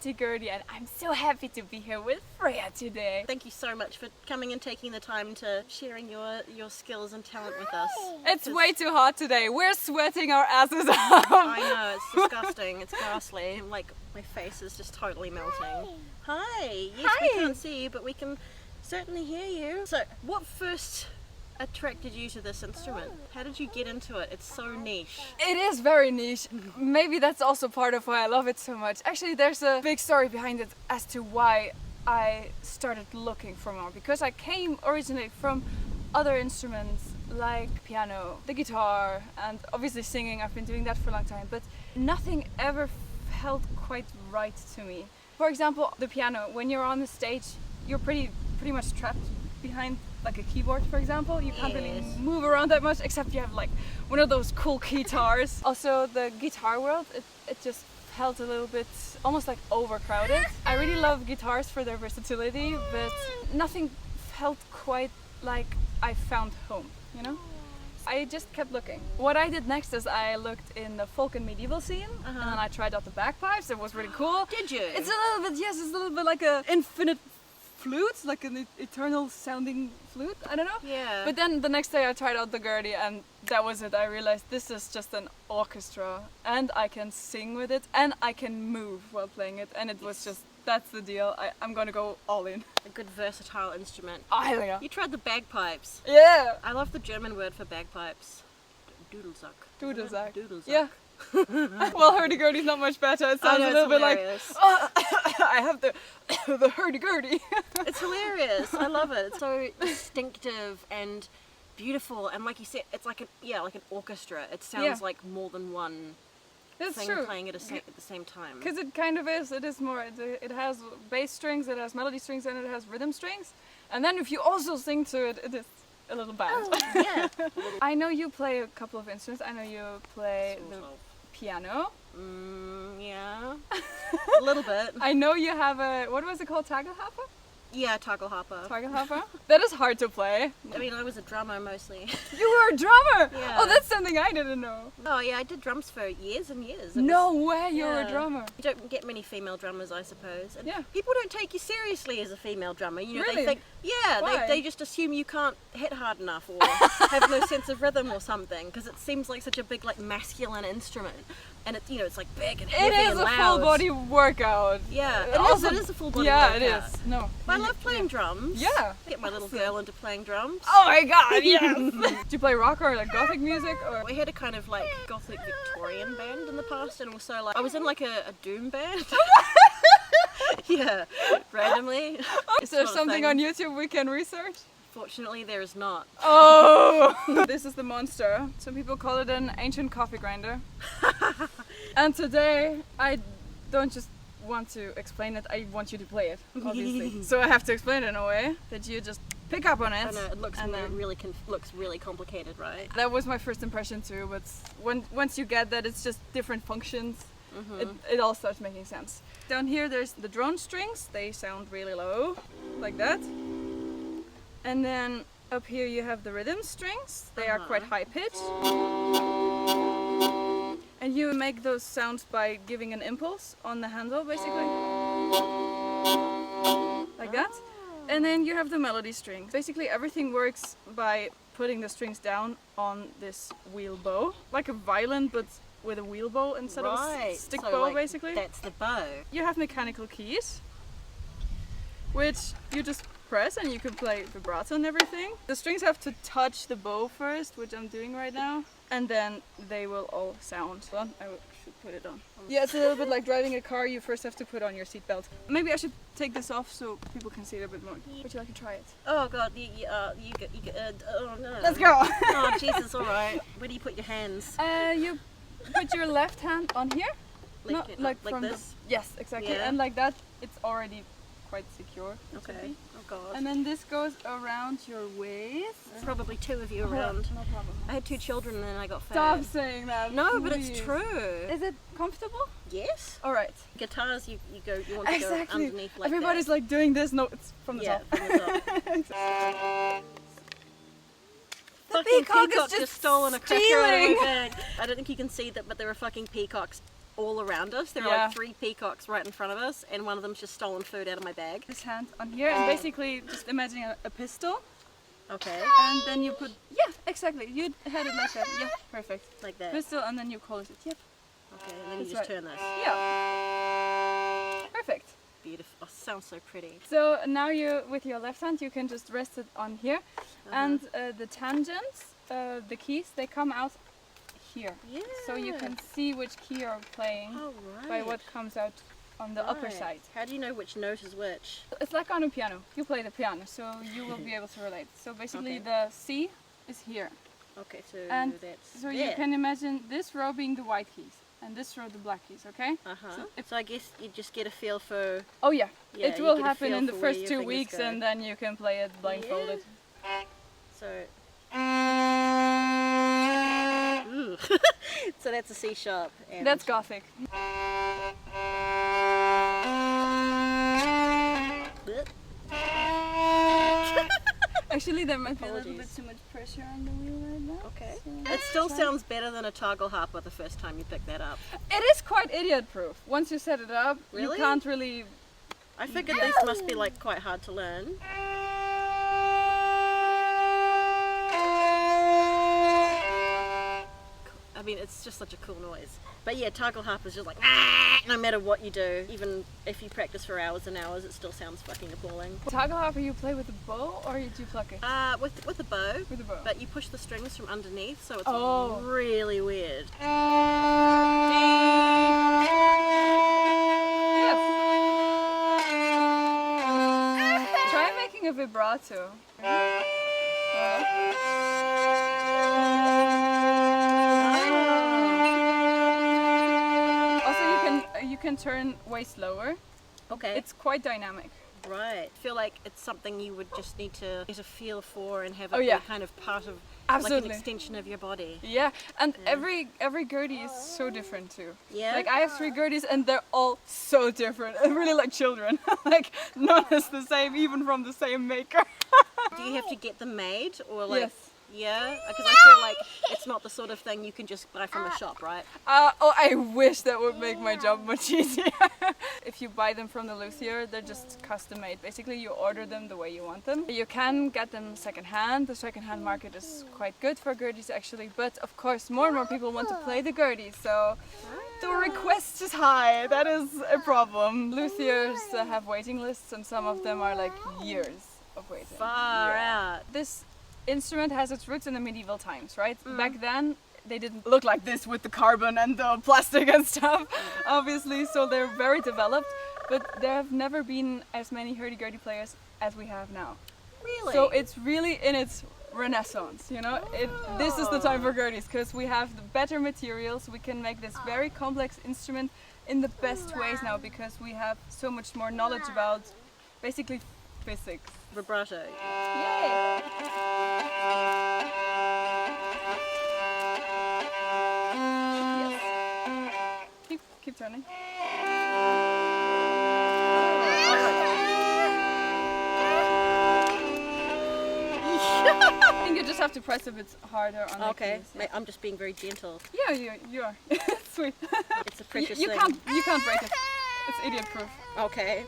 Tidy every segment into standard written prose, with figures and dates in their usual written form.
Hurdy Gurdy, and I'm so happy to be here with Freya today. Thank you so much for coming and taking the time to sharing your skills and talent with us. It's way too hot today. We're sweating our asses off. I know, it's disgusting. It's ghastly. Like, my face is just totally melting. Hi! Yes, Hi. we can't see you, but we can certainly hear you. So, what first attracted you to this instrument? How did you get into it? It's so niche. It is very niche. Maybe that's also part of why I love it so much. Actually, there's a big story behind it as to why I started looking for more. Because I came originally from other instruments like piano, the guitar, and obviously singing. I've been doing that for a long time, but nothing ever felt quite right to me. For example, the piano, when you're on the stage, you're pretty much trapped behind like a keyboard, for example. You can't really move around that much, except you have like one of those cool guitars. Also, the guitar world, it just felt a little bit almost like overcrowded. I really love guitars for their versatility, but nothing felt quite like I found home, you know? I just kept looking. What I did next is I looked in the folk and medieval scene, and then I tried out the bagpipes. It was really cool. Did you? It's a little bit, yes, it's a little bit like an infinite flute, like an eternal sounding flute, I don't know. Yeah. But then the next day I tried out the Gurdy, and that was it. I realized this is just an orchestra, and I can sing with it, and I can move while playing it, and it was just, that's the deal. I'm gonna go all in. A good versatile instrument. Oh, yeah. You tried the bagpipes. Yeah. I love the German word for bagpipes. Dudelsack. Dudelsack. Dudelsack. Yeah. Well, Hurdy Gurdy's not much better. It sounds a little bit like, oh, I have the Hurdy Gurdy. It's hilarious. I love it. It's so distinctive and beautiful, and like you said, it's like an orchestra. It sounds like more than one That's thing true. playing at the same time. Because it kind of is. It is more. It has bass strings, it has melody strings, and it has rhythm strings. And then if you also sing to it, it is a little band. Oh, yeah. I know you play a couple of instruments. I know you play the Sort of. piano. Yeah. A little bit. I know you have a, what was it called, tagelharpa? Yeah, tagelharpa. Tagelharpa? That is hard to play. I mean, I was a drummer mostly. You were a drummer! Yeah. Oh, that's something I didn't know. Oh yeah, I did drums for years and years. No way, you were a yeah. drove. You don't get many female drummers, I suppose. And Yeah. people don't take you seriously as a female drummer. You know, Really? they think, Why? they just assume you can't hit hard enough or have no sense of rhythm or something, because it seems like such a big, like, masculine instrument. And it's, you know, it's like big and heavy It is and a loud. full body workout. Yeah, it is a full body Yeah, workout. it is. No. But I love playing drums. Yeah. Get my little girl into playing drums. Oh my god, yes! Do you play rock or like gothic music or? We had a kind of like gothic Victorian band in the past, and also like I was in like a doom band. Yeah, randomly. Is there sort of something thing. on YouTube we can research? Fortunately, there is not. Oh! This is the monster. Some people call it an ancient coffee grinder. And today, I don't just want to explain it, I want you to play it, obviously. So I have to explain it in a way that you just pick up on it. I know, it looks and then- looks really complicated, right? That was my first impression too, but once you get that it's just different functions, it all starts making sense. Down here there's the drone strings, they sound really low, like that. And then up here you have the rhythm strings, they are quite high pitched. And you make those sounds by giving an impulse on the handle, basically. Like that. And then you have the melody strings. Basically everything works by putting the strings down on this wheel bow. Like a violin, but with a wheel bow instead of a stick so, bow, like, basically. That's the bow. You have mechanical keys, which you just press and you can play vibrato and everything. The strings have to touch the bow first, which I'm doing right now, and then they will all sound. Hold on, I should put it on. Yeah, it's a little bit like driving a car. You first have to put on your seatbelt. Maybe I should take this off so people can see it a bit more. Would you like to try it? Oh god, oh no. Let's go! Oh Jesus, alright. Where do you put your hands? You put your left hand on here. Like, No, like from this? Yes, exactly. Yeah. And like that, it's already quite secure. it should Okay. be. Oh god. And then this goes around your waist. There's probably two of you Hold on, around. no problem. I had 2 children and then I got fat. Stop saying that. No, but it's please. true. Is it comfortable? Yes. All right. Guitars, you want to go Exactly. underneath like Everybody's that. like doing this. No, it's from the Yeah, top. from the top. The Fucking peacock is peacock just just stolen a cracker out of stealing. my bag. I don't think you can see that, but there are fucking peacocks all around us. There are like 3 peacocks right in front of us, and one of them's just stolen food out of my bag. This hand on here, and basically just imagine a pistol. Okay. And then you put, exactly. You had it like that. Yeah, perfect. Like that. Pistol, and then you close it. Yep. Okay, and then you just turn this. Yeah. Perfect. Beautiful. Oh, sounds so pretty. So now you, with your left hand, you can just rest it on here, and the tangents, the keys, they come out here. Yeah. So you can see which key you're playing by what comes out on the upper side. How do you know which note is which? It's like on a piano. You play the piano, so you will be able to relate. So basically the C is here. Okay, so and that's so there. you can imagine this row being the white keys and this row the black keys, okay? So I guess you just get a feel for... Oh yeah, Yeah, it you will get a happen feel in the for where first your 2 fingers weeks go. and then you can play it blindfolded. So... Ooh. So that's a C sharp. And That's gothic. Actually, there might be a little bit too much pressure on the wheel right now. Okay. So It still sounds better than a toggle harper the first time you pick that up. it is quite idiot-proof. Once you set it up, Really? you can't really... I figured these must be like quite hard to learn. I mean, it's just such a cool noise. But yeah, toggle harper's just like, no matter what you do, even if you practice for hours and hours, it still sounds fucking appalling. Toggle harper, you play with a bow or you do pluck it? With a bow. With a bow. But you push the strings from underneath, so it's Oh. really weird. Yes. Try making a vibrato. You can turn way slower. Okay. It's quite dynamic. Right. I feel like it's something you would just need to get a feel for and have it be kind of part of Absolutely. like an extension of your body. Yeah, and every Gurdy is so different too. Yeah. Like I have 3 Gurdys and they're all so different. Really like children. Like none is the same, even from the same maker. Do you have to get them made or like? Yes. Yeah, because I feel like it's not the sort of thing you can just buy from a shop, right? I wish that would make my job much easier. If you buy them from the luthier, they're just custom made. Basically, you order them the way you want them. You can get them second-hand. The second-hand market is quite good for Gurdys actually, but of course more and more people want to play the Gurdy, so the request is high. That is a problem. Luthiers have waiting lists and some of them are like years of waiting. Far out. This instrument has its roots in the medieval times, right? Back then they didn't look like this with the carbon and the plastic and stuff, obviously, so they're very developed, but there have never been as many hurdy-gurdy players as we have now. Really? So it's really in its renaissance, you know? This is the time for Gurdies, because we have the better materials, we can make this very complex instrument in the best ways now, because we have so much more knowledge about basically physics. Vibrato. Yay! Yes. Keep turning. I think you just have to press a bit harder on the keys. Yeah. I'm just being very gentle. Yeah, you are. Sweet. It's a precious you thing. You can't break it. It's idiot proof. Okay.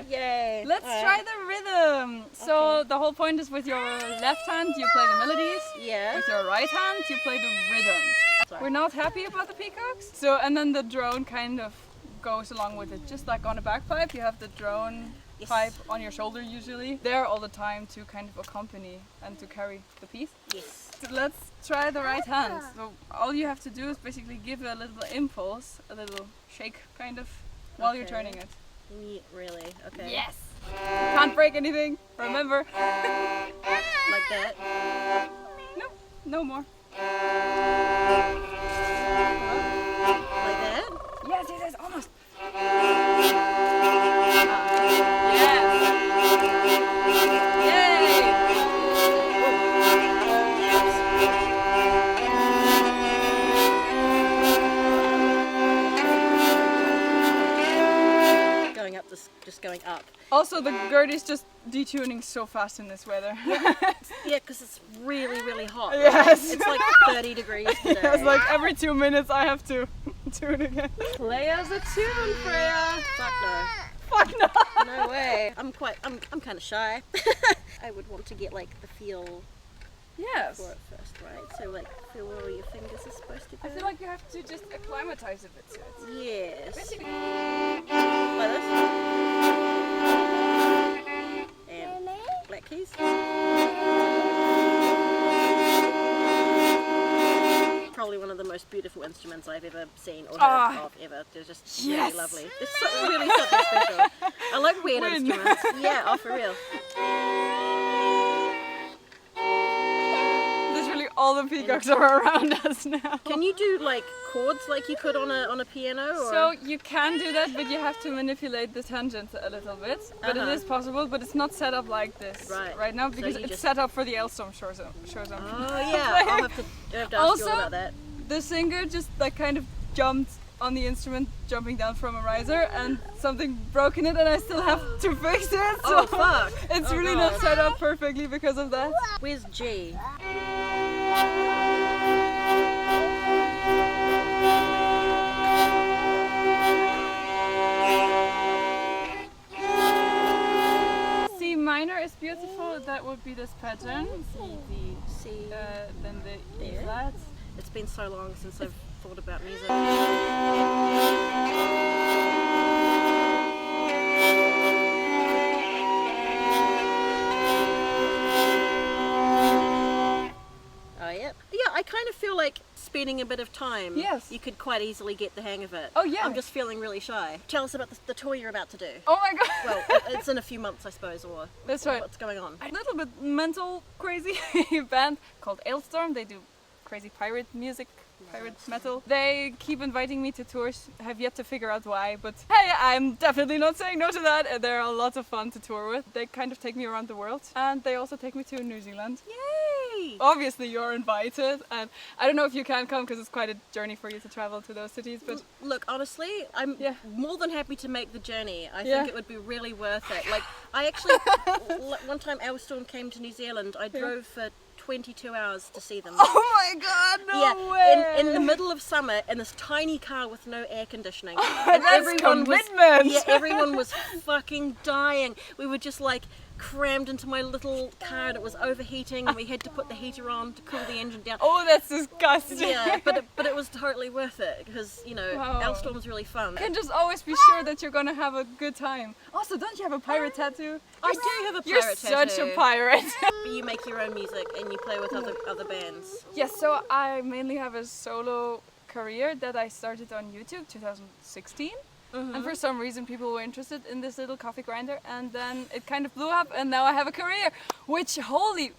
Yay! Let's try the rhythm. So the whole point is with your left hand you play the melodies. Yeah. With your right hand you play the rhythms. Sorry. We're not happy about the peacocks. So and then the drone kind of goes along with it. Just like on a bagpipe, you have the drone pipe on your shoulder usually. There all the time to kind of accompany and to carry the piece. Yes. So let's try the right hand. So all you have to do is basically give a little impulse, a little shake kind of, while you're turning it. Yeah, really? Okay. Yes! Can't break anything, remember? Like that? No, no more. Like that? Yes, yes, yes, almost. Yes! Yay! just going up. Also, the Gurdy's just detuning so fast in this weather. Yeah, because it's really, really hot. Yes. It's like 30 degrees today. It's like every 2 minutes I have to tune again. Play us a tune, Freya. Fuck no. Fuck no. No way. I'm kind of shy. I would want to get like the feel Yes. for it first, right? So like feel where your fingers are supposed to go. I feel like you have to just acclimatize a bit to it. Yes. Basically. Like this. And black keys. Probably one of the most beautiful instruments I've ever seen or heard of ever. They're just really lovely. It's really something special. I like weird instruments. Yeah, oh for real. Literally all the peacocks are around us now. Can you do like chords like you could on a piano? Or? So you can do that, but you have to manipulate the tangent a little bit. But it is possible, but it's not set up like this right now because So it's set up for the Elstorm shows. Oh yeah, I'll have to ask Also, you all about that. The singer just like kind of jumped on the instrument, jumping down from a riser, and something broke in it, and I still have to fix it. So Oh fuck! it's Oh, really God. not set up perfectly because of that. Where's G? C minor is beautiful. That would be this pattern. C. Then the E Yeah. flat. It's been so long since I've thought about music. Oh yeah. Yeah, I kind of feel like spending a bit of time. Yes. You could quite easily get the hang of it. Oh, yeah. I'm just feeling really shy. Tell us about the tour you're about to do. Oh my god. Well, it's in a few months, I suppose, or That's right. what's going on? A little bit mental, crazy band called Elstorm. They do crazy pirate music, pirate metal. They keep inviting me to tours. Have yet to figure out why, but hey, I'm definitely not saying no to that. And they're a lot of fun to tour with. They kind of take me around the world, and they also take me to New Zealand. Yay! Obviously, you're invited, and I don't know if you can come because it's quite a journey for you to travel to those cities. But Look, honestly, I'm more than happy to make the journey. I Yeah. think it would be really worth it. Like, I actually, one time Elstorm came to New Zealand, I drove for 22 hours to see them. oh my god, no way! in the middle of summer in this tiny car with no air conditioning. And that's commitment. Everyone was fucking dying. We were just like crammed into my little car and it was overheating and we had to put the heater on to cool the engine down. Oh, that's disgusting. Yeah, but it was totally worth it because, you know, Wow. Elstorm's really fun. You can just always be sure that you're gonna have a good time. Also, don't you have a pirate tattoo? I do have a You're pirate such tattoo. a pirate. But you make your own music and you play with other bands. Yes, so I mainly have a solo career that I started on YouTube 2016. And for some reason people were interested in this little coffee grinder, and then it kind of blew up, and now I have a career, which holy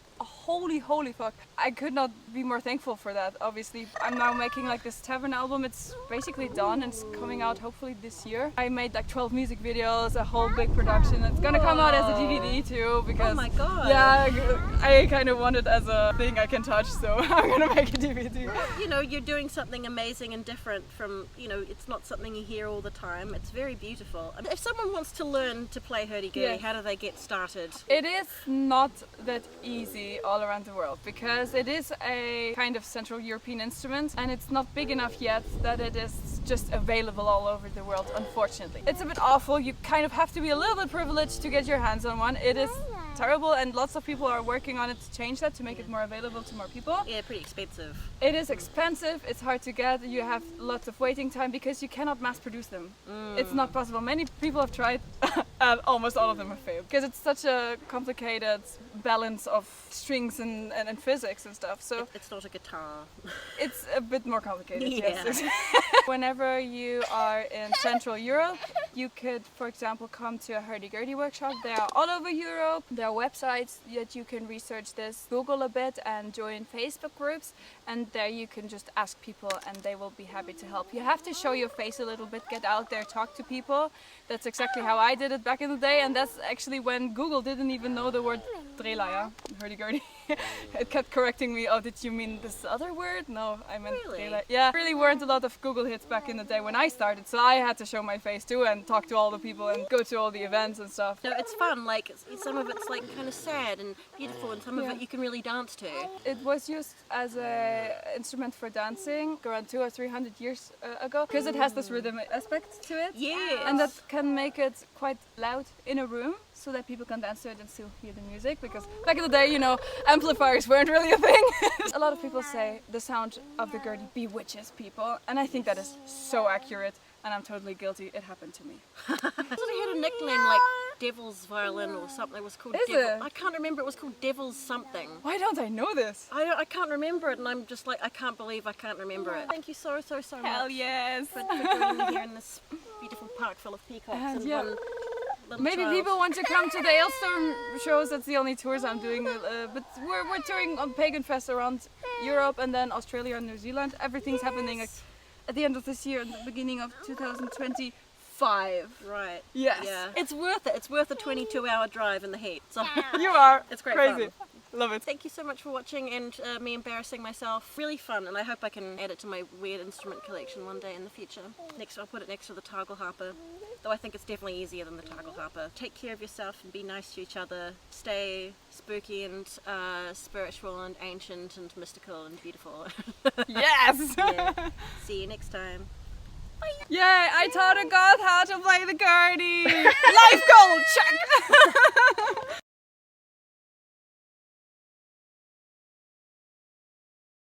fuck, I could not be more thankful for that. Obviously, I'm now making like this tavern album. It's basically done and it's coming out hopefully this year. I made like 12 music videos, a whole big production. It's gonna come out as a DVD too, because Oh my god. yeah, I kind of want it as a thing I can touch, so I'm gonna make a DVD. You know, you're doing something amazing and different from, you know, it's not something you hear all the time. It's very beautiful. If someone wants to learn to play Hurdy Gurdy, Yes. how do they get started? It is not that easy all around the world because it is a kind of Central European instrument and it's not big enough yet that it is just available all over the world, unfortunately. It's a bit awful. You kind of have to be a little bit privileged to get your hands on one. It is terrible and lots of people are working on it to change that, to make it more available to more people. Yeah, pretty expensive. It is expensive, it's hard to get, you have lots of waiting time because you cannot mass produce them. It's not possible. Many people have tried and almost all of them have failed because it's such a complicated balance of strings and physics and stuff. So It's not a guitar. it's a bit more complicated. Yeah. Yes. Whenever you are in Central Europe, you could, for example, come to a Hurdy Gurdy workshop. They are all over Europe. There are websites that you can research this, Google a bit and join Facebook groups, and there you can just ask people and they will be happy to help. You have to show your face a little bit, get out there, talk to people. That's exactly how I did it back in the day, and that's actually when Google didn't even know the word drehleier, Hurdy Gurdy. it kept correcting me. Oh, did you mean this other word? No, I meant Really? daylight. Yeah, really weren't a lot of Google hits back in the day when I started, so I had to show my face too and talk to all the people and go to all the events and stuff. No, it's fun. Like some of it's like kind of sad and beautiful, and some of it you can really dance to. It was used as an instrument for dancing around 200 or 300 years ago because it has this rhythm aspect to it. Yeah. And that can make it quite loud in a room so that people can dance to it and still hear the music, because back in the day, you know, amplifiers weren't really a thing. A lot of people say the sound of the gurdy bewitches people, and I think that is so accurate, and I'm totally guilty. It happened to me. I thought it had a nickname like Devil's Violin or something. It was called Is Devil. it? I can't remember. It was called Devil's something. Why don't I know this? I can't remember it, and I'm just like, I can't believe I can't remember it. Thank you so much. Hell yes! For joining me here in this beautiful park full of peacocks and yeah. one little Maybe child. people want to come to the Hailstorm shows. That's the only tours I'm doing. But we're touring on Pagan Fest around Europe and then Australia and New Zealand. Everything's happening at the end of this year and the beginning of 2025. Right. Yes. Yeah. It's worth it. It's worth a 22-hour drive in the heat. So You are. it's great Crazy. fun. Love it. Thank you so much for watching and me embarrassing myself. Really fun, and I hope I can add it to my weird instrument collection one day in the future. Next, I'll put it next to the Targle harper, though I think it's definitely easier than the Targle harper. Take care of yourself and be nice to each other. Stay spooky and spiritual and ancient and mystical and beautiful. Yes. Yeah. See you next time. Yay! I taught a god how to play the gurdy. Life goal check.